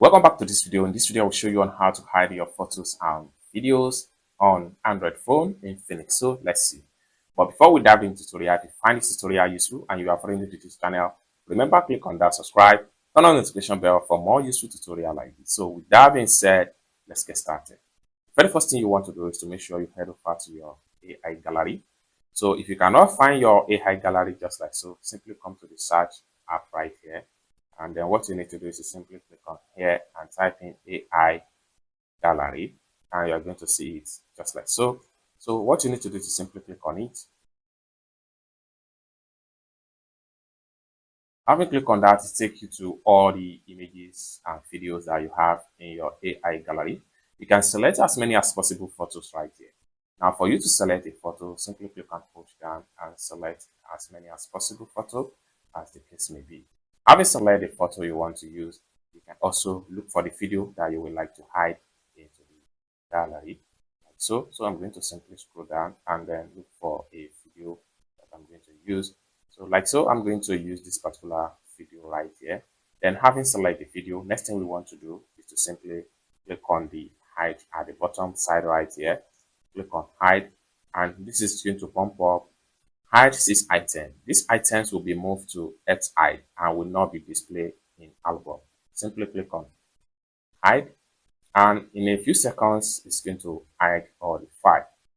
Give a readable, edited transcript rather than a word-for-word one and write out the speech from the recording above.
Welcome back to this video. In this video, I will show you on how to hide your photos and videos on Android phone in Infinix. So let's see. But before we dive into the tutorial, if you find this tutorial useful and you are friendly to this channel, remember click on that subscribe, turn on the notification bell for more useful tutorial like this. So with that being said, let's get started. The very first thing you want to do is to make sure you head over to your AI gallery. So if you cannot find your AI gallery just like so, simply come to the search app right here. And then what you need to do is to simply click on here and type in AI gallery, and you're going to see it just like so. So what you need to do is to simply click on it. Having clicked on that, it takes you to all the images and videos that you have in your AI gallery. You can select as many as possible photos right here. Now, for you to select a photo, simply click on push down and select as many as possible photos as the case may be. Having selected the photo you want to use, you can also look for the video that you would like to hide into the gallery. Like so I'm going to simply scroll down and then look for a video that I'm going to use. So like so, I'm going to use this particular video right here. Then having selected the video, next thing we want to do is to simply click on the hide at the bottom side right here. Click on hide, and this is going to pump up hide this item. These items will be moved to X hide and will not be displayed in album. Simply click on hide, and in a few seconds it's going to hide all the file.